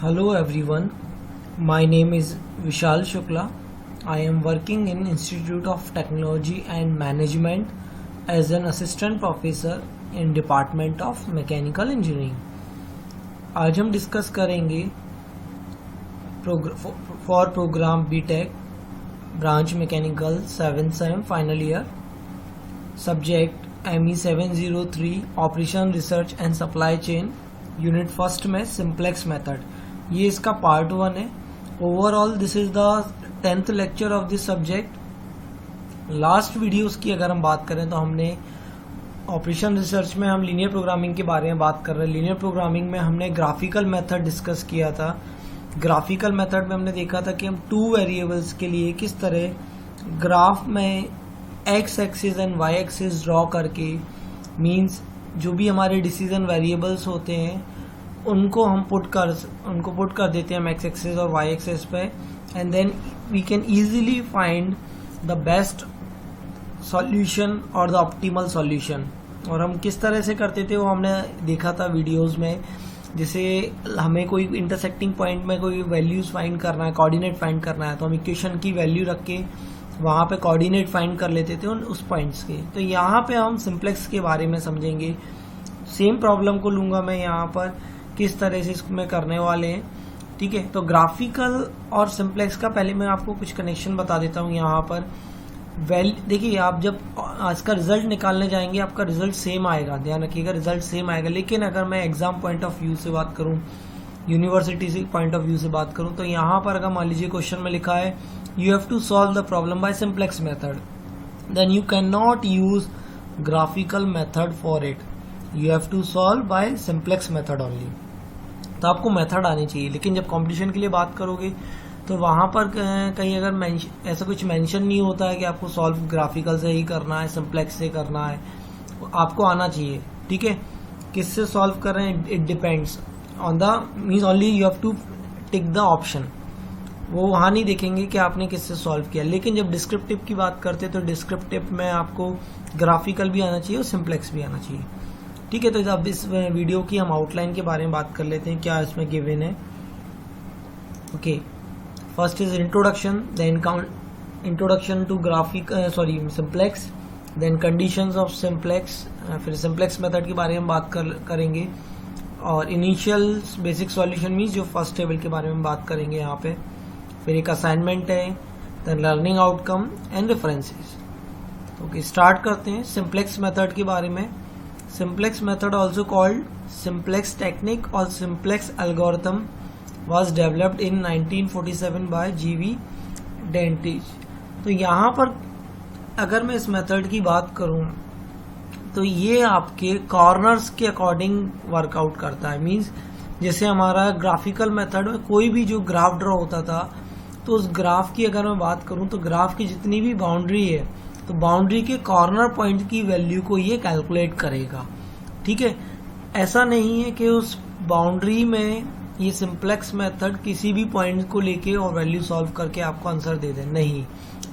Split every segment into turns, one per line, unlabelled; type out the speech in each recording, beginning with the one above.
Hello everyone, my name is Vishal Shukla. I am working in Institute of Technology and Management as an assistant professor in Department of Mechanical Engineering. आज हम discuss करेंगे for program BTech branch mechanical 7 sem final year subject ME 703 operation research and supply chain unit first में simplex method. ये इसका part 1 है. Overall this is the 10th lecture of this subject. Last videos की अगर हम बात करें तो हमने ऑपरेशन रिसर्च में हम लीनियर प्रोग्रामिंग के बारे में बात कर रहे हैं. लीनियर प्रोग्रामिंग में हमने ग्राफिकल मेथड डिस्कस किया था. ग्राफिकल मेथड में हमने देखा था कि हम 2 वेरिएबल्स के लिए किस तरह ग्राफ में x axis and y axis draw करके मींस जो भी हमारे डिसीजन वेरिएबल्स होते हैं उनको हम पुट कर देते हैं एक्स एक्सिस और वाई एक्सिस पे, and then we can easily find the best solution और द ऑप्टिमल सॉल्यूशन. और हम किस तरह से करते थे वो हमने देखा था वीडियोस में. जैसे हमें कोई इंटरसेक्टिंग पॉइंट में कोई वैल्यूज फाइंड करना है, कोऑर्डिनेट फाइंड करना है, तो हम इक्वेशन की वैल्यू रख के वहां पे कोऑर्डिनेट फाइंड कर लेते थे उस पॉइंट्स के. तो यहाँ पे हम सिंप्लेक्स के बारे में समझेंगे. सेम प्रॉब्लम को लूंगा मैं यहाँ पर, किस तरह से इसमें करने वाले हैं. ठीक है, तो ग्राफिकल और सिंप्लेक्स का पहले मैं आपको कुछ कनेक्शन बता देता हूँ यहाँ पर. देखिए, आप जब आज का रिजल्ट निकालने जाएंगे आपका रिजल्ट सेम आएगा, ध्यान रखिएगा रिजल्ट सेम आएगा. लेकिन अगर मैं एग्जाम पॉइंट ऑफ व्यू से बात करूँ, यूनिवर्सिटी से पॉइंट ऑफ व्यू से बात करूँ, तो यहाँ पर अगर मान लीजिए क्वेश्चन में लिखा है you have to solve the problem by simplex method, then you can not use graphical method for it. You have to solve by simplex method only. तो आपको मेथड आनी चाहिए. लेकिन जब कंपटीशन के लिए बात करोगे तो वहां पर कहीं अगर ऐसा कुछ मेंशन नहीं होता है कि आपको सॉल्व ग्राफिकल से ही करना है, सिंप्लेक्स से करना है, आपको आना चाहिए. ठीक है, किससे सॉल्व कर रहे हैं it depends on the means only you have to tick the option. वो वहां नहीं देखेंगे कि आपने किससे सॉल्व किया. लेकिन जब डिस्क्रिप्टिव की बात करते हैं तो डिस्क्रिप्टिव में आपको ग्राफिकल भी आना चाहिए और सिंप्लेक्स भी आना चाहिए. ठीक है, तो अब इस वीडियो की हम आउटलाइन के बारे में बात कर लेते हैं, क्या इसमें गिवन है. Okay, first is introduction, then introduction to simplex, then conditions of simplex, फिर सिंप्लेक्स मेथड के बारे में बात करेंगे, और इनिशियल बेसिक सॉल्यूशन मीन्स जो फर्स्ट टेबल के बारे में बात करेंगे यहाँ पे. फिर एक असाइनमेंट है, then learning outcome and references. Okay, start करते हैं सिंप्लेक्स मेथड के बारे में. Simplex method, also called simplex technique or simplex algorithm, was developed in 1947 by G.V. Dentich. तो यहाँ पर अगर मैं इस मेथड की बात करूँ तो ये आपके कॉर्नर्स के अकॉर्डिंग वर्कआउट करता है. मींस जैसे हमारा ग्राफिकल मेथड में कोई भी जो ग्राफ ड्रॉ होता था, तो उस ग्राफ की अगर मैं बात करूँ तो ग्राफ की जितनी भी बाउंड्री है तो बाउंड्री के कॉर्नर पॉइंट की वैल्यू को ये कैलकुलेट करेगा. ठीक है, ऐसा नहीं है कि उस बाउंड्री में ये सिंप्लेक्स मेथड किसी भी पॉइंट को लेके और वैल्यू सॉल्व करके आपको आंसर दे दे. नहीं,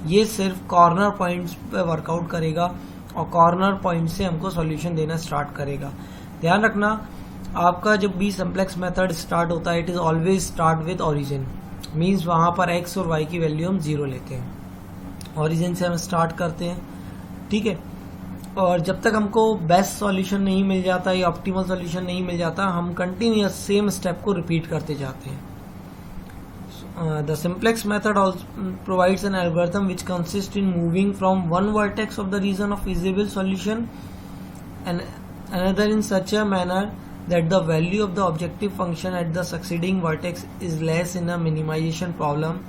ये सिर्फ कॉर्नर पॉइंट्स पे वर्कआउट करेगा और कॉर्नर पॉइंट से हमको सॉल्यूशन देना स्टार्ट करेगा. ध्यान रखना, आपका जब भी सिंप्लेक्स मेथड स्टार्ट होता है it is always start with origin. Means वहां पर एक्स और वाई की वैल्यू हम 0 लेते हैं, ओरिजिन से हम स्टार्ट करते हैं. ठीक है, और जब तक हमको बेस्ट सॉल्यूशन नहीं मिल जाता या ऑप्टिमल सॉल्यूशन नहीं मिल जाता, हम कंटिन्यूअस सेम स्टेप को रिपीट करते जाते हैं. The simplex method provides an algorithm which consist in moving from one vertex of the region of feasible solution and another in such a manner that the value of the objective function at the succeeding vertex is less in a minimization problem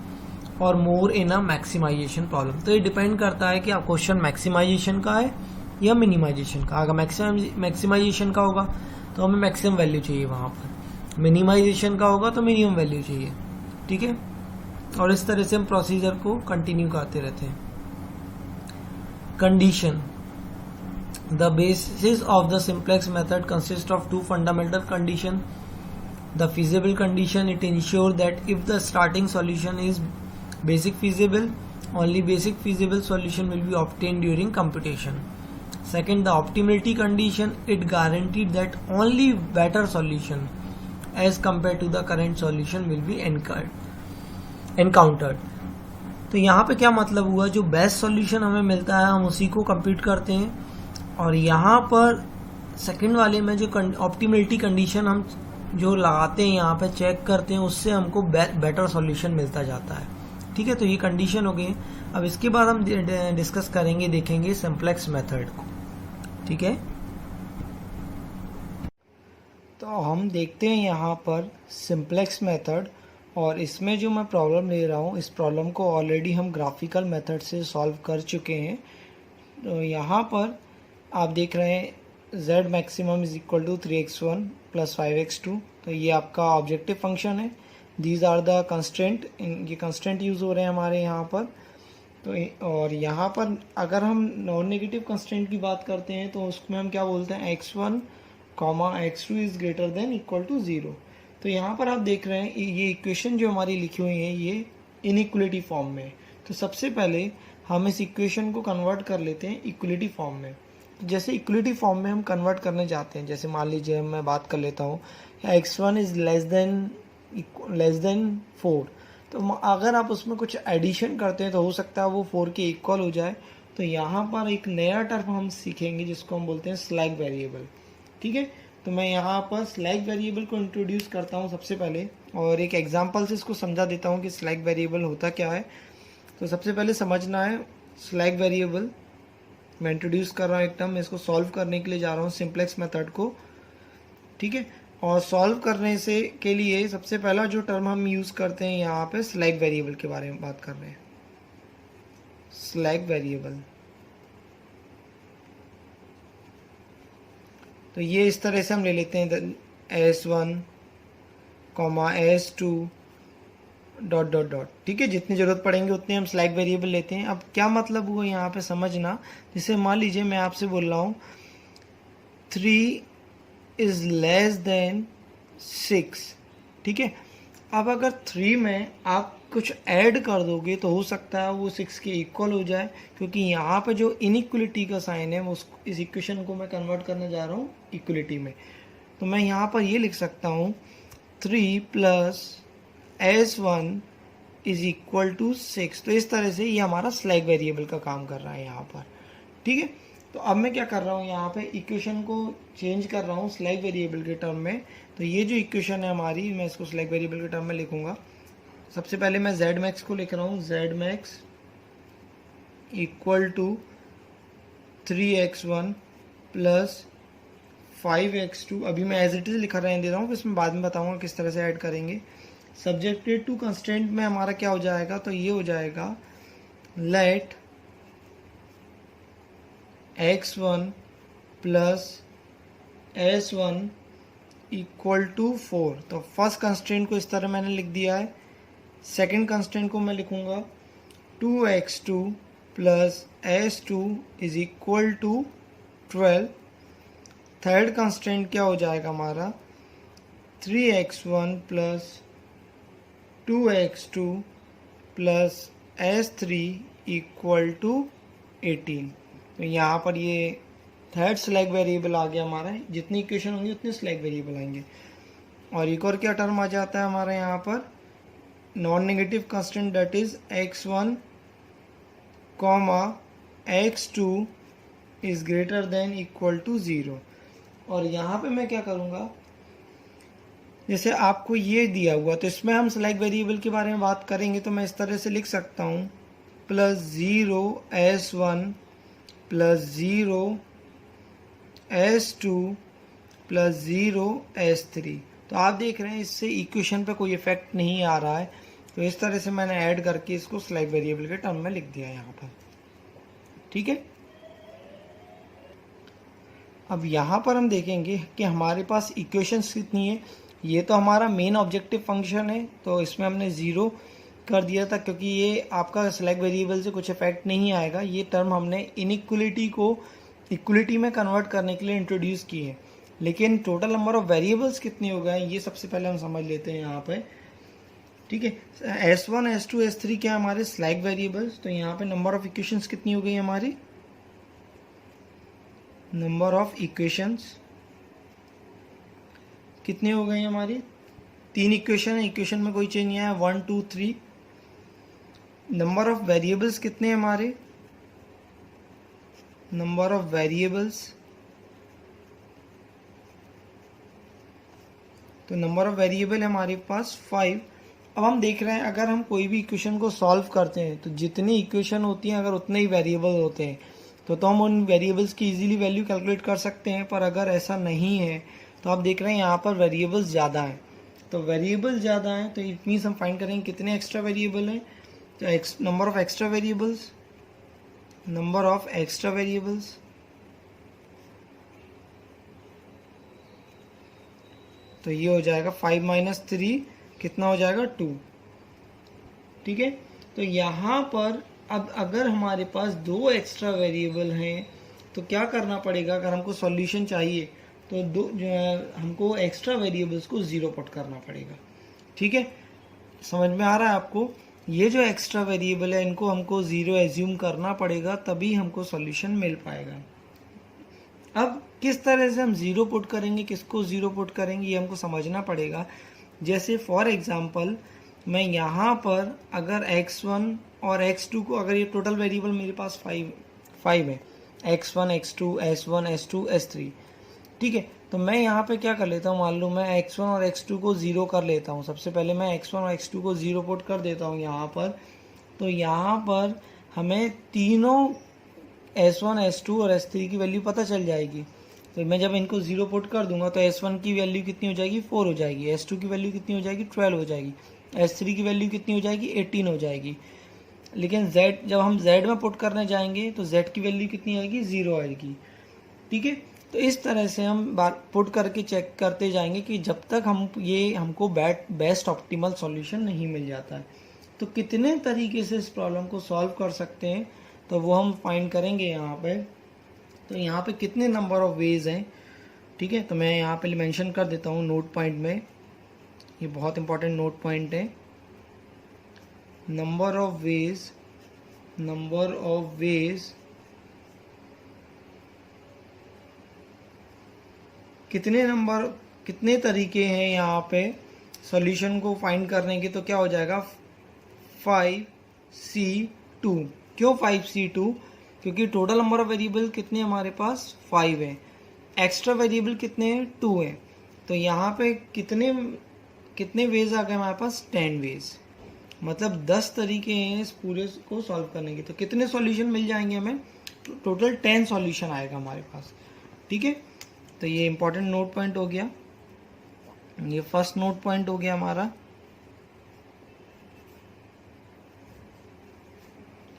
और मोर इन अ maximisation problem. तो ये depend करता है कि आप question maximisation का है या मिनिमाइजेशन का. अगर मैक्सिमाइजेशन का होगा तो हमें मैक्सिमम वैल्यू चाहिए वहां पर, मिनिमाइजेशन का होगा तो मिनिमम वैल्यू चाहिए. ठीक है, और इस तरह से हम प्रोसीजर को कंटिन्यू करते रहते हैं. Condition, the basis of the simplex method consist of 2 fundamental condition. The feasible condition, it ensures that if the starting solution is basic feasible, only basic feasible solution will be obtained during computation. Second, the optimality condition, it guaranteed that only better solution as compare to the current solution will be encountered. तो यहाँ पे क्या मतलब हुआ, जो best solution हमें मिलता है हम उसी को कंप्यूट करते हैं, और यहाँ पर सेकंड वाले में जो ऑप्टिमलिटी कंडीशन हम जो लगाते हैं यहाँ पे चेक करते हैं, उससे हमको बेटर सॉल्यूशन मिलता जाता है। ठीक है, तो ये कंडीशन हो गई। अब इसके बाद हम डिस्कस करेंगे, देखेंगे सिंप्लेक्स मेथड को। ठीक है, तो हम देखते हैं यहाँ पर सिंप्लेक्स मेथड, और इसमें जो मैं प्रॉब्लम ले रहा हूँ इस प्रॉब्लम को ऑलरेडी हम ग्राफिकल मेथड से सॉल्व कर चुके हैं। तो यहाँ पर आप देख रहे हैं z maximum is equal to 3x1 plus 5x2। तो ये आपका ऑब्जेक्टिव फंक्शन है। दीज आर द कंस्ट्रेंट, ये कंस्ट्रेंट यूज़ हो रहे हैं हमारे यहाँ पर। तो और यहाँ पर अगर हम नॉन नेगेटिव कंस्ट्रेंट की बात करते हैं तो उसमें हम क्या बोलते हैं, x1 comma x2 is greater than equal to 0। तो यहाँ पर आप देख रहे हैं ये इक्वेशन जो हमारी लिखी हुई है ये इनइक्वलिटी फॉर्म में है। तो सबसे पहले हम इस इक्वेशन को कन्वर्ट कर लेते हैं इक्वलिटी फॉर्म में। जैसे इक्वलिटी फॉर्म में हम कन्वर्ट करने जाते हैं, जैसे मान लीजिए मैं बात कर लेता हूँ x1 इज लेस देन 4। तो अगर आप उसमें कुछ एडिशन करते हैं तो हो सकता है वो 4 के इक्वल हो जाए। तो यहाँ पर एक नया टर्म हम सीखेंगे जिसको हम बोलते हैं स्लैग वेरिएबल। ठीक है, तो मैं यहाँ पर स्लैग वेरिएबल को इंट्रोड्यूस करता हूँ सबसे पहले, और एक एग्जांपल से इसको समझा देता हूँ कि स्लैग वेरिएबल होता क्या है। तो सबसे पहले समझना है स्लैग वेरिएबल। मैं इंट्रोड्यूस कर रहा हूँ एक टर्म, मैं इसको सॉल्व करने के लिए जा रहा हूँ सिंप्लेक्स मेथड को। ठीक है, और सॉल्व करने से के लिए सबसे पहला जो टर्म हम यूज़ करते हैं यहाँ पे स्लैग वेरिएबल के बारे में बात कर रहे हैं। स्लैग वेरिएबल, तो ये इस तरह से हम ले लेते हैं s1 comma s2 dot dot dot. ठीक है, जितनी ज़रूरत पड़ेंगे उतने हम स्लैग वेरिएबल लेते हैं। अब क्या मतलब हुआ यहाँ पे समझना, जैसे मान लीजिए मैं आपसे बोल रहा हूँ 3 इज़ लेस देन 6। ठीक है, अब अगर 3 में आप कुछ ऐड कर दोगे तो हो सकता है वो 6 के इक्वल हो जाए, क्योंकि यहाँ पे जो इनइक्वलिटी का साइन है वो इस इक्वेशन को मैं कन्वर्ट करने जा रहा हूँ इक्वलिटी में। तो मैं यहाँ पर ये लिख सकता हूँ 3 plus s1 is equal to 6। तो इस तरह से ये हमारा स्लैग वेरिएबल का काम कर रहा है यहाँ पर। ठीक है, तो अब मैं क्या कर रहा हूँ, यहाँ पे इक्वेशन को चेंज कर रहा हूँ स्लैग वेरिएबल के टर्म में। तो ये जो इक्वेशन है हमारी, मैं इसको स्लैग वेरिएबल के टर्म में लिखूंगा। सबसे पहले मैं z मैक्स को लिख रहा हूँ, z max equal to 3x1 plus 5x2। अभी मैं एज इट इज लिखा रहने दे रहा हूँ, इसमें बाद में बताऊंगा किस तरह से ऐड करेंगे। सब्जेक्टेड टू कंस्ट्रेंट में हमारा क्या हो जाएगा, तो ये हो जाएगा late x1 plus s1 equal to 4। तो फर्स्ट कंस्ट्रेंट को इस तरह मैंने लिख दिया है। सेकेंड कंस्ट्रेंट को मैं लिखूंगा 2x2 plus s2 is equal to 12। Third constraint क्या हो जाएगा हमारा 3x1 plus 2x2 plus s3 equal to 18। तो यहाँ पर ये थर्ड स्लैग वेरिएबल आ गया हमारा। जितनी इक्वेशन होंगी उतने स्लैग वेरिएबल आएंगे। और एक और क्या टर्म आ जाता है हमारे यहाँ पर, non negative constant, that is x1 comma x2 is greater than equal to 0। और यहाँ पे मैं क्या करूँगा, जैसे आपको ये दिया हुआ, तो इसमें हम स्लैग वेरिएबल के बारे में बात करेंगे। तो मैं इस तरह से लिख सकता हूँ plus 0 s1 plus 0 s2 plus 0 s3। तो आप देख रहे हैं इससे इक्वेशन पे कोई इफेक्ट नहीं आ रहा है। तो इस तरह से मैंने ऐड करके इसको स्लैग वेरिएबल के टर्म में लिख दिया यहाँ पर। ठीक है, अब यहाँ पर हम देखेंगे कि हमारे पास इक्वेशंस कितनी है। ये तो हमारा मेन ऑब्जेक्टिव फंक्शन है, तो इसमें हमने 0 कर दिया था क्योंकि ये आपका स्लैग वेरिएबल से कुछ इफेक्ट नहीं आएगा। ये टर्म हमने इनइक्वलिटी को इक्वलिटी में कन्वर्ट करने के लिए इंट्रोड्यूस की है। लेकिन टोटल नंबर ऑफ वेरिएबल्स कितने हो गए ये सबसे पहले हम समझ लेते हैं यहाँ पे। ठीक है, s1 s2 s3 क्या हमारे स्लैग वेरिएबल्स। तो यहाँ पे नंबर ऑफ इक्वेशंस कितनी हो गई हमारी, नंबर ऑफ इक्वेशंस कितनी हो गई हमारी तीन इक्वेशन है, इक्वेशन में कोई चेंज नहीं आया, 1 2 3। नंबर ऑफ वेरिएबल्स कितने हैं हमारे, नंबर ऑफ वेरिएबल्स, तो नंबर ऑफ वेरिएबल है हमारे पास 5। अब हम देख रहे हैं अगर हम कोई भी इक्वेशन को सॉल्व करते हैं तो जितनी इक्वेशन होती हैं अगर उतने ही वेरिएबल होते हैं तो हम उन वेरिएबल्स की इजीली वैल्यू कैलकुलेट कर सकते हैं। पर अगर ऐसा नहीं है तो आप देख रहे हैं यहाँ पर वेरिएबल्स ज़्यादा हैं, तो वेरिएबल ज़्यादा हैं तो इट मीन्स हम फाइंड करेंगे कितने एक्स्ट्रा वेरिएबल हैं, तो number of extra variables, number of extra variables, तो ये हो जाएगा 5 माइनस 3 कितना हो जाएगा 2। ठीक है, तो यहाँ पर अब अगर हमारे पास दो एक्स्ट्रा वेरिएबल हैं तो क्या करना पड़ेगा, अगर हमको सॉल्यूशन चाहिए तो हमको एक्स्ट्रा वेरिएबल्स को ज़ीरो पुट करना पड़ेगा। ठीक है, समझ में आ रहा है आपको, ये जो एक्स्ट्रा वेरिएबल है इनको हमको ज़ीरो एज्यूम करना पड़ेगा तभी हमको सॉल्यूशन मिल पाएगा। अब किस तरह से हम ज़ीरो पुट करेंगे, किसको ज़ीरो पुट करेंगे ये हमको समझना पड़ेगा। जैसे फॉर एग्जांपल मैं यहाँ पर अगर x1 और x2 को, अगर ये टोटल वेरिएबल मेरे पास 5 है, x1 x2 s1 s2 s3। ठीक है, तो मैं यहाँ पे क्या कर लेता हूँ, मान लो मैं x1 और x2 को ज़ीरो कर लेता हूँ। सबसे पहले मैं x1 और x2 को ज़ीरो पुट कर देता हूँ यहाँ पर, तो यहाँ पर हमें तीनों s1 s2 और s3 की वैल्यू पता चल जाएगी। तो मैं जब इनको ज़ीरो पुट कर दूंगा तो s1 की वैल्यू कितनी हो जाएगी 4 हो जाएगी, s2 की वैल्यू कितनी हो जाएगी 12 हो जाएगी, s3 की वैल्यू कितनी हो जाएगी 18 हो जाएगी। लेकिन z जब हम z में पुट करने जाएंगे तो z की वैल्यू कितनी आएगी 0 आएगी। ठीक है, तो इस तरह से हम बार पुट करके चेक करते जाएंगे कि जब तक हमको बेस्ट ऑप्टिमल सॉल्यूशन नहीं मिल जाता है। तो कितने तरीके से इस प्रॉब्लम को सॉल्व कर सकते हैं तो वो हम फाइंड करेंगे यहाँ पे। तो यहाँ पे कितने नंबर ऑफ वेज हैं, ठीक है, तो मैं यहाँ पे मेंशन कर देता हूँ नोट पॉइंट में, ये बहुत इंपॉर्टेंट नोट पॉइंट है। Number of ways, number of ways कितने तरीके हैं यहाँ पे सॉल्यूशन को फाइंड करने के, तो क्या हो जाएगा 5C2। क्यों 5C2, क्योंकि टोटल नंबर ऑफ वेरिएबल कितने हमारे पास 5 है, एक्स्ट्रा वेरिएबल कितने हैं 2 है, तो यहाँ पे कितने वेज आ गए हमारे पास 10 वेज, मतलब 10 तरीके हैं इस पूरे को सॉल्व करने के। तो कितने सॉल्यूशन मिल जाएंगे हमें, टोटल 10 सॉल्यूशन आएगा हमारे पास। ठीक है, तो ये इंपॉर्टेंट नोट पॉइंट हो गया, ये फर्स्ट नोट पॉइंट हो गया हमारा,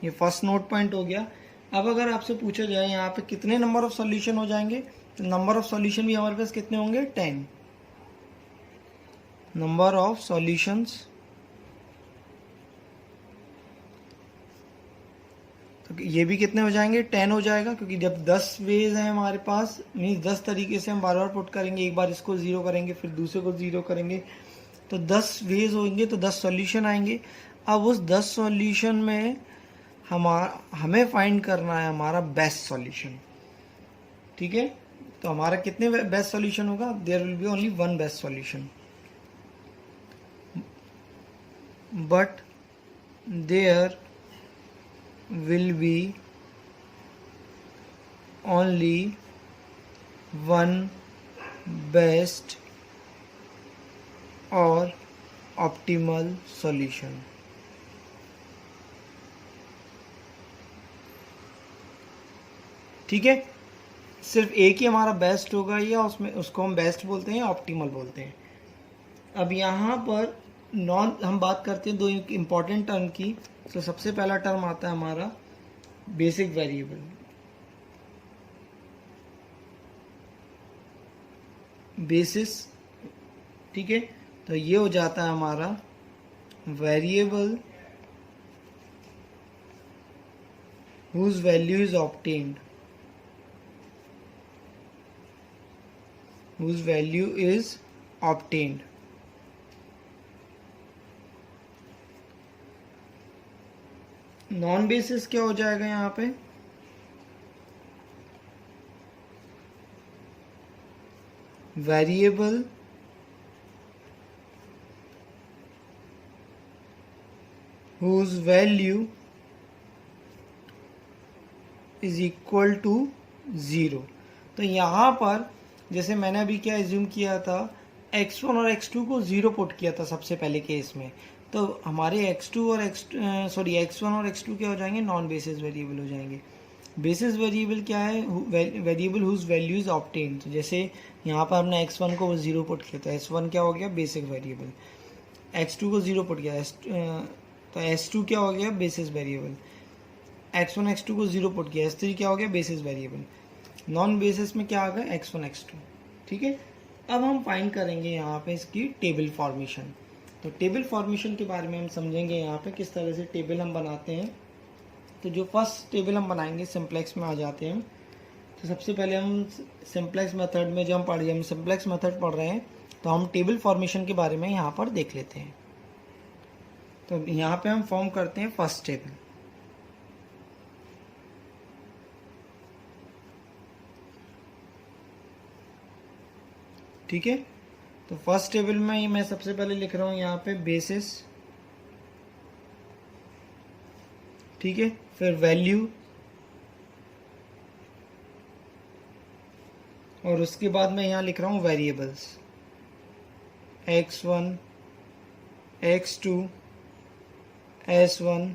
ये फर्स्ट नोट पॉइंट हो गया। अब अगर आपसे पूछा जाए यहाँ पे कितने नंबर ऑफ सॉल्यूशन हो जाएंगे, तो नंबर ऑफ सॉल्यूशन भी हमारे पास कितने होंगे 10। नंबर ऑफ सॉल्यूशंस, तो ये भी कितने हो जाएंगे 10 हो जाएगा, क्योंकि जब 10 वेज हैं हमारे पास, मीन्स 10 तरीके से हम बार बार पुट करेंगे, एक बार इसको ज़ीरो करेंगे फिर दूसरे को ज़ीरो करेंगे, तो 10 वेज होंगे तो 10 सॉल्यूशन आएंगे। अब उस 10 सॉल्यूशन में हमें फाइंड करना है हमारा बेस्ट सॉल्यूशन। ठीक है, तो हमारा कितने बेस्ट सॉल्यूशन होगा, there will be only one best solution, but there will be only one best or optimal solution। ठीक है, सिर्फ एक ही हमारा बेस्ट होगा या उसमें उसको हम बेस्ट बोलते हैं ऑप्टिमल बोलते हैं। अब यहाँ पर हम बात करते हैं दो इंपॉर्टेंट टर्म की। तो सबसे पहला टर्म आता है हमारा बेसिक वेरिएबल, बेसिस। ठीक है, तो ये हो जाता है हमारा variable whose value is obtained, whose value is obtained। Non basis क्या हो जाएगा यहाँ पे, variable whose value is equal to 0। तो यहाँ पर जैसे मैंने अभी क्या एज्यूम किया था, x1 और x2 को 0 पुट किया था सबसे पहले केस में, तो हमारे x1 और x2 क्या हो जाएंगे, नॉन बेसिस वेरिएबल हो जाएंगे। बेसिस वेरिएबल क्या है, variable whose value is obtain. तो जैसे यहाँ पर हमने x1 को 0 पुट किया, तो s1 क्या हो गया, बेसिक वेरिएबल। x2 को 0 पुट किया, तो s2 क्या हो गया, बेसिस वेरिएबल। x1 x2 को 0 पुट किया, s3 क्या हो गया, बेसिस वेरिएबल। नॉन बेसिस में क्या आ गया, x1 x2। ठीक है, अब हम फाइंड करेंगे यहाँ पे इसकी टेबल फॉर्मेशन। तो टेबल फॉर्मेशन के बारे में हम समझेंगे यहाँ पे किस तरह से टेबल हम बनाते हैं। तो जो फर्स्ट टेबल हम बनाएंगे, सिंप्लेक्स में आ जाते हैं। तो सबसे पहले हम सिंप्लेक्स मेथड में, जब हम सिंप्लेक्स मेथड पढ़ रहे हैं, तो हम टेबल फॉर्मेशन के बारे में यहाँ पर देख लेते हैं। तो यहाँ पे हम फॉर्म करते हैं फर्स्ट टेबल। ठीक है, तो फर्स्ट टेबल में मैं सबसे पहले लिख रहा हूं यहाँ पे बेसिस। ठीक है, फिर वैल्यू, और उसके बाद मैं यहाँ लिख रहा हूं variables, x1 x2 s1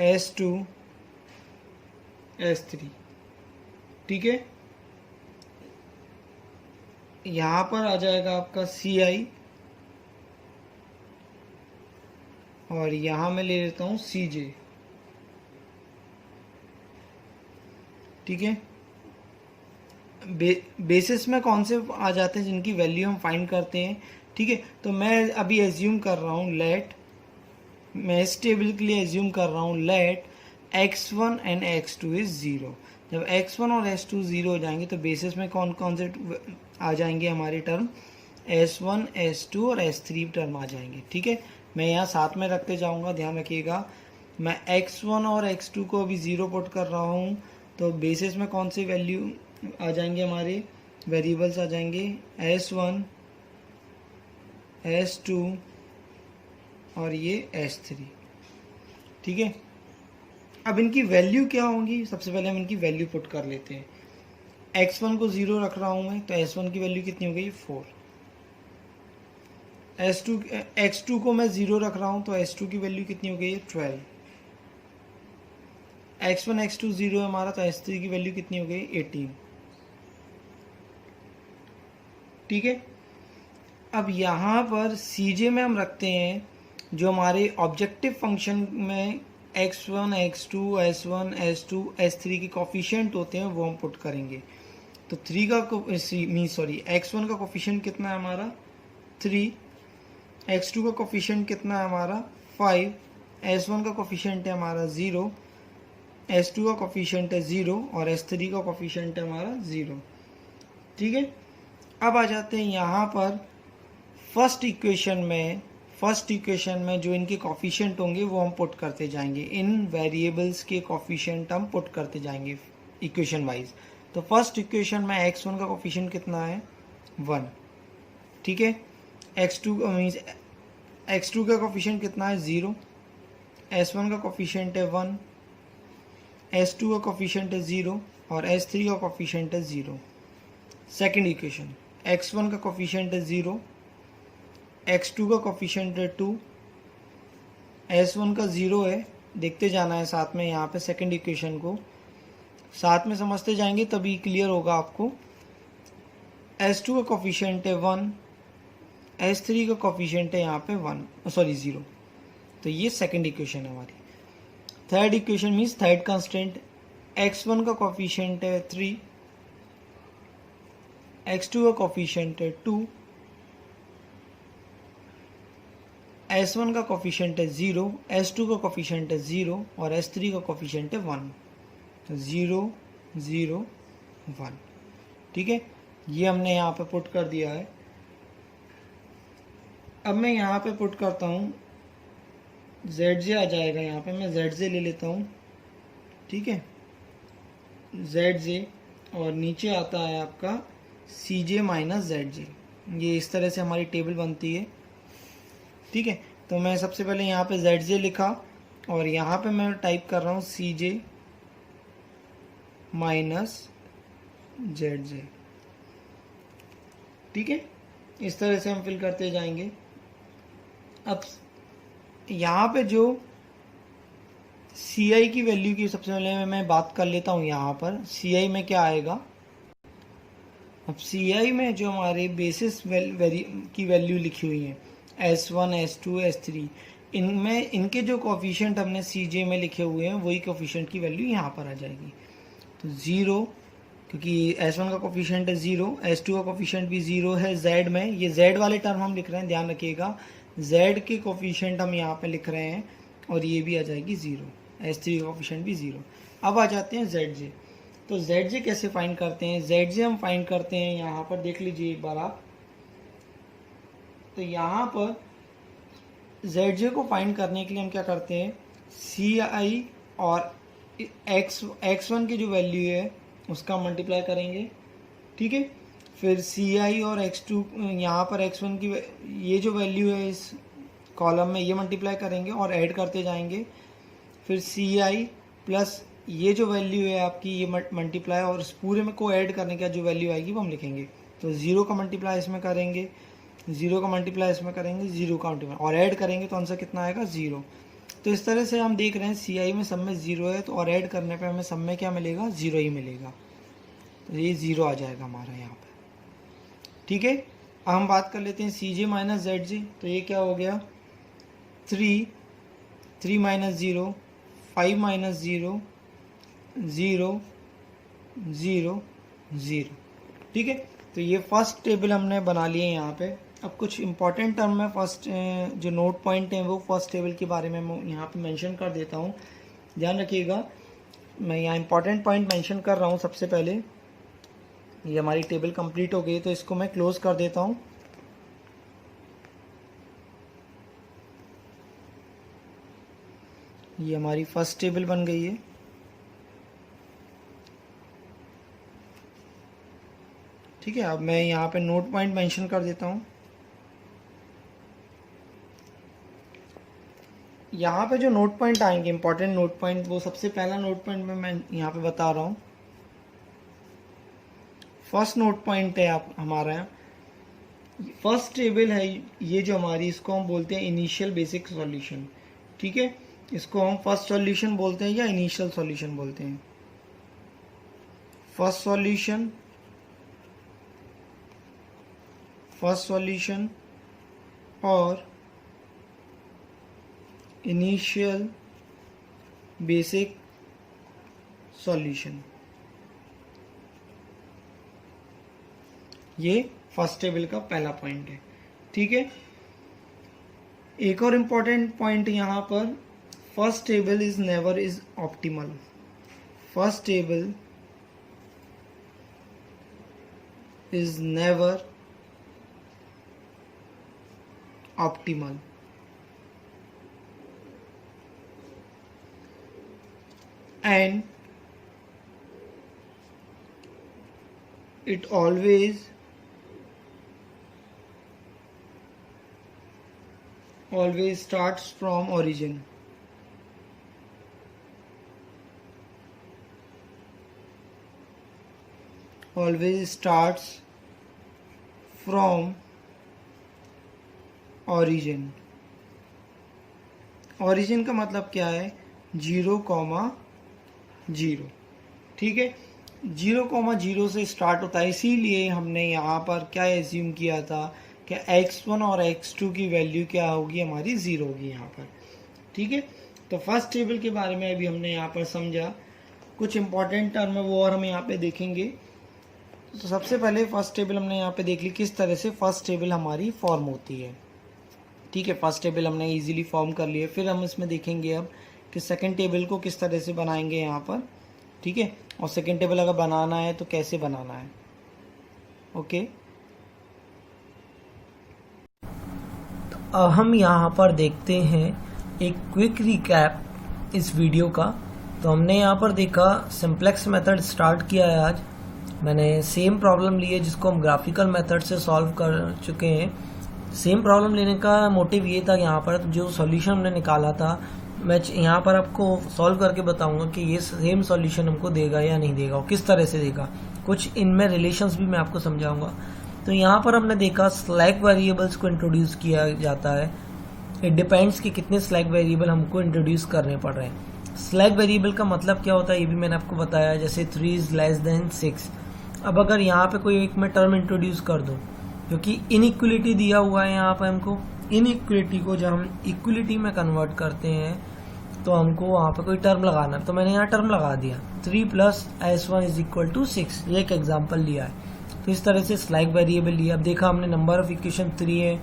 s2 s3। ठीक है, यहाँ पर आ जाएगा आपका ci, और यहाँ मैं ले लेता हूँ cj। ठीक है, बेसिस में कौन से आ जाते हैं जिनकी वैल्यू हम फाइंड करते हैं। ठीक है, तो मैं अभी एज्यूम कर रहा हूँ मैं इस टेबल के लिए एज्यूम कर रहा हूँ late x1 and x2 is 0। जब x1 और s2 0 हो जाएंगे तो बेसिस में कौन कौन से आ जाएंगे हमारे टर्म, s1 s2 और s3 टर्म आ जाएंगे। ठीक है, मैं यहाँ साथ में रखते जाऊँगा, ध्यान रखिएगा। मैं x1 और x2 को अभी 0 पुट कर रहा हूँ, तो बेसिस में कौन से वैल्यू आ जाएंगे, हमारे वेरिएबल्स आ जाएंगे s1 s2 और ये s3। ठीक है, अब इनकी वैल्यू क्या होंगी, सबसे पहले हम इनकी वैल्यू पुट कर लेते हैं। x1 को 0 रख रहा हूं मैं, तो s1 की वैल्यू कितनी हो गई, 4। x2 को मैं 0 रख रहा हूं, तो s2 की वैल्यू कितनी हो गई है, 12। x1 x2 0 है हमारा, तो s3 की वैल्यू कितनी हो गई, 18। ठीक है, अब यहाँ पर cj में हम रखते हैं जो हमारे ऑब्जेक्टिव फंक्शन में x1 x2 s1 s2 s3 के कोफिशिएंट होते हैं, वो हम पुट करेंगे। तो 3 का x1 का कोफिशिएंट कितना है हमारा, 3। x2 का कोफिशिएंट कितना है हमारा, 5। s1 का कोफिशिएंट है हमारा 0, s2 का कोफिशिएंट है 0, और s3 का कोफिशिएंट है हमारा 0। ठीक है, अब आ जाते हैं यहाँ पर फर्स्ट इक्वेशन में जो इनके कोफिशिएंट होंगे वो हम पुट करते जाएंगे, इन वेरिएबल्स के कोफिशिएंट हम पुट करते जाएंगे इक्वेशन वाइज। तो फर्स्ट इक्वेशन में x1 का कोफिशिएंट कितना है, 1। ठीक है, x2 का कोफिशिएंट कितना है, 0। s1 का कोफिशिएंट है 1, s2 का कोफिशिएंट है 0, और s3 का कोफिशिएंट है 0। सेकेंड इक्वेशन, x1 का कोफिशिएंट है 0, x2 का कोफिशिएंट है 2, s1 का 0 है। देखते जाना है साथ में, यहाँ पे सेकंड इक्वेशन को साथ में समझते जाएंगे तभी क्लियर होगा आपको। s2 का कोफिशिएंट है 1, s3 का कोफिशिएंट है यहाँ पे 0। तो ये सेकंड इक्वेशन है हमारी। Third equation means third constant, x1 का कोफिशिएंट है 3, x2 का कोफिशिएंट है 2, s1 का कोफिशिएंट है 0, s2 का कोफिशिएंट है 0, और s3 का कोफिशिएंट है 1। तो 0 0 1। ठीक है, ये हमने यहाँ पे पुट कर दिया है। अब मैं यहाँ पे पुट करता हूँ, zj आ जाएगा यहाँ पे, मैं zj ले लेता हूँ। ठीक है, zj, और नीचे आता है आपका cj माइनस zj। ये इस तरह से हमारी टेबल बनती है। ठीक है, तो मैं सबसे पहले यहाँ पे ZJ लिखा और यहाँ पे मैं टाइप कर रहा हूँ CJ माइनस ZJ। ठीक है, इस तरह से हम फिल करते जाएंगे। अब यहाँ पे जो CI की वैल्यू की सबसे पहले मैं बात कर लेता हूँ। यहाँ पर CI में क्या आएगा, अब CI में जो हमारे बेसिस की वैल्यू लिखी हुई है S1 S2 S3, इनमें इनके जो कोफिशिएंट हमने CJ में लिखे हुए हैं वही कोफिशिएंट की वैल्यू यहाँ पर आ जाएगी। तो 0, क्योंकि S1 का कोफिशिएंट है 0, S2 का कोफिशिएंट भी 0 है। Z में ये Z वाले टर्म हम लिख रहे हैं, ध्यान रखिएगा, Z के कोफिशिएंट हम यहाँ पे लिख रहे हैं और ये भी आ जाएगी 0, S3 का कोफिशिएंट भी 0। अब आ जाते हैं ZJ। तो ZJ कैसे फाइंड करते हैं, ZJ हम फाइंड करते हैं यहाँ पर, देख लीजिए एक बार आप। तो यहाँ पर ZJ को फाइंड करने के लिए हम क्या करते हैं, CI और X1 की जो वैल्यू है उसका मल्टीप्लाई करेंगे। ठीक है, फिर CI और X2, यहाँ पर X1 की ये जो वैल्यू है इस कॉलम में ये मल्टीप्लाई करेंगे और ऐड करते जाएंगे। फिर CI प्लस ये जो वैल्यू है आपकी ये मल्टीप्लाई, और इस पूरे में को ऐड करने का जो वैल्यू आएगी वो हम लिखेंगे। तो 0 का मल्टीप्लाई इसमें करेंगे, 0 का मल्टीप्लाई इसमें करेंगे, 0 का मल्टीप्लाई और ऐड करेंगे तो आंसर कितना आएगा, 0। तो इस तरह से हम देख रहे हैं CI में सब में 0 है, तो और ऐड करने पे हमें सब में क्या मिलेगा, 0 ही मिलेगा। तो ये 0 आ जाएगा हमारा यहाँ पे। ठीक है, अब हम बात कर लेते हैं CJ माइनस ZJ। तो ये क्या हो गया, 3 माइनस 0, 5 माइनस 0, 0 0 0। ठीक है, तो ये फर्स्ट टेबल हमने बना लिए यहाँ पे। अब कुछ इंपॉर्टेंट टर्म में फर्स्ट जो नोट पॉइंट हैं वो फर्स्ट टेबल के बारे में मैं यहाँ पे मेंशन कर देता हूँ, ध्यान रखिएगा। मैं यहाँ इंपॉर्टेंट पॉइंट मेंशन कर रहा हूँ। सबसे पहले ये हमारी टेबल कंप्लीट हो गई, तो इसको मैं क्लोज कर देता हूँ। ये हमारी फर्स्ट टेबल बन गई है। ठीक है, अब मैं यहाँ पे नोट पॉइंट मेंशन कर देता हूँ। यहाँ पे जो नोट पॉइंट आएंगे, इंपॉर्टेंट नोट पॉइंट, वो सबसे पहला नोट पॉइंट मैं यहाँ पे बता रहा हूँ। फर्स्ट नोट पॉइंट है आप हमारा फर्स्ट टेबल है ये जो हमारी, इसको हम बोलते हैं इनिशियल बेसिक सॉल्यूशन। ठीक है, इसको हम फर्स्ट सॉल्यूशन बोलते हैं या इनिशियल सॉल्यूशन बोलते हैं। फर्स्ट सॉल्यूशन और इनिशियल बेसिक सॉल्यूशन, ये फर्स्ट टेबल का पहला पॉइंट है। ठीक है, एक और इम्पॉर्टेंट पॉइंट यहाँ पर, first table is never is optimal. First table is never optimal. And it always starts from origin. Always starts from origin. origin का मतलब क्या है, 0,0। ठीक है, 0,0 से स्टार्ट होता है, इसीलिए हमने यहाँ पर क्या एज्यूम किया था कि x1 और x2 की वैल्यू क्या होगी, हमारी 0 होगी यहाँ पर। ठीक है, तो फर्स्ट टेबल के बारे में अभी हमने यहाँ पर समझा। कुछ इंपॉर्टेंट टर्म है वो और हम यहाँ पे देखेंगे। तो सबसे पहले फर्स्ट टेबल हमने यहाँ पे देख ली, किस तरह से फर्स्ट टेबल हमारी फॉर्म होती है। ठीक है, फर्स्ट टेबल हमने इजीली फॉर्म कर लिया। फिर हम इसमें देखेंगे अब कि सेकंड टेबल को किस तरह से बनाएंगे यहाँ पर। ठीक है, और सेकंड टेबल अगर बनाना है तो कैसे बनाना है। ओके, तो हम यहाँ पर देखते हैं एक क्विक रिकैप इस वीडियो का। तो हमने यहाँ पर देखा सिंप्लेक्स मेथड स्टार्ट किया है आज। मैंने सेम प्रॉब्लम ली है जिसको हम ग्राफिकल मेथड से सॉल्व कर चुके हैं। सेम प्रॉब्लम लेने का मोटिव ये था यहाँ पर जो सॉल्यूशन हमने निकाला था, मैं यहाँ पर आपको सॉल्व करके बताऊंगा कि ये सेम सॉल्यूशन हमको देगा या नहीं देगा और किस तरह से देगा। कुछ इनमें रिलेशंस भी मैं आपको समझाऊंगा। तो यहाँ पर हमने देखा स्लैक वेरिएबल्स को इंट्रोड्यूस किया जाता है। इट डिपेंड्स कि कितने स्लैक वेरिएबल हमको इंट्रोड्यूस करने पड़ रहे हैं। स्लैक वेरिएबल का मतलब क्या होता है ये भी मैंने आपको बताया, जैसे 3 इज लेस देन 6। अब अगर यहाँ पे कोई एक मैं टर्म इंट्रोड्यूस कर दूं, क्योंकि इनइक्वलिटी दिया हुआ है यहाँ पे हमको, इनइक्वलिटी को जब हम इक्वलिटी में कन्वर्ट करते हैं तो हमको वहाँ पे कोई टर्म लगाना है। तो मैंने यहाँ टर्म लगा दिया 3 + S1 = 6। ये एक एग्जाम्पल लिया है। तो इस तरह से स्लैक वेरिएबल लिया। अब देखा हमने नंबर ऑफ इक्वेशन 3 है,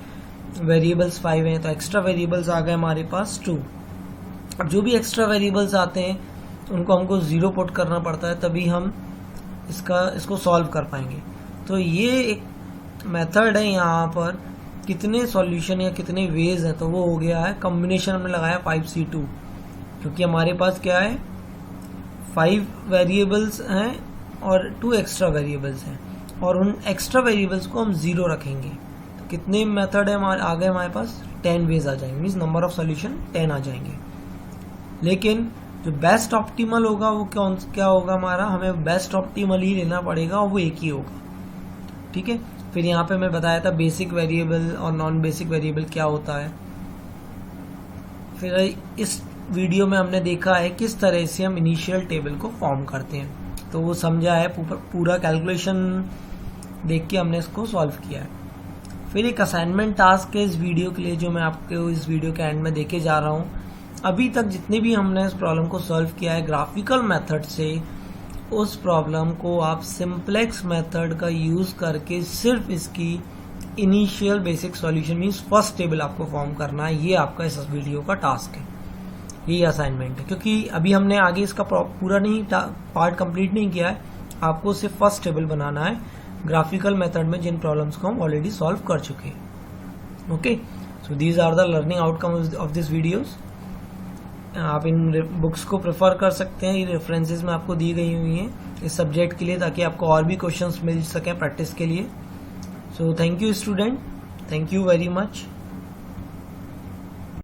वेरिएबल्स 5 हैं, तो एक्स्ट्रा वेरिएबल्स आ गए हमारे पास 2। अब जो भी एक्स्ट्रा वेरिएबल्स आते हैं उनको हमको 0 पुट करना पड़ता है, तभी हम इसको सॉल्व कर पाएंगे। तो ये एक मेथड है यहाँ पर कितने सॉल्यूशन या कितने वेज हैं, तो वो हो गया है कॉम्बिनेशन हमने लगाया 5C2, क्योंकि हमारे पास क्या है 5 वेरिएबल्स हैं और 2 एक्स्ट्रा वेरिएबल्स हैं, और उन एक्स्ट्रा वेरिएबल्स को हम 0 रखेंगे। तो कितने मेथड है आ गए हमारे पास 10 वेज आ जाएंगे, मीन्स नंबर ऑफ सॉल्यूशन 10 आ जाएंगे। लेकिन जो बेस्ट ऑप्टिमल होगा वो क्या होगा हमारा, हमें बेस्ट ऑप्टिमल ही लेना पड़ेगा और वो एक ही होगा। ठीक है, फिर यहाँ पे मैं बताया था बेसिक वेरिएबल और नॉन बेसिक वेरिएबल क्या होता है। फिर इस वीडियो में हमने देखा है किस तरह से हम इनिशियल टेबल को फॉर्म करते हैं, तो वो समझा है, पूरा कैलकुलेशन देख के हमने इसको सॉल्व किया है। फिर एक असाइनमेंट टास्क है इस वीडियो के लिए जो मैं आपको इस वीडियो के एंड में देके जा रहा हूँ। अभी तक जितने भी हमने इस प्रॉब्लम को सॉल्व किया है ग्राफिकल मेथड से, उस प्रॉब्लम को आप सिंप्लेक्स मेथड का यूज करके सिर्फ इसकी initial basic solution means first table आपको फॉर्म करना है। ये आपका इस वीडियो का टास्क है, ये असाइनमेंट है, क्योंकि अभी हमने आगे इसका पूरा नहीं पार्ट कंप्लीट नहीं किया है। आपको सिर्फ फर्स्ट टेबल बनाना है ग्राफिकल मेथड में जिन प्रॉब्लम्स को हम ऑलरेडी सॉल्व कर चुके हैं। Okay, so these are the learning outcomes of this videos. आप इन बुक्स को प्रेफर कर सकते हैं, ये रेफरेंसेस में आपको दी गई हुई हैं इस सब्जेक्ट के लिए, ताकि आपको और भी क्वेश्चंस मिल सकें प्रैक्टिस के लिए। So thank you student, thank you very much.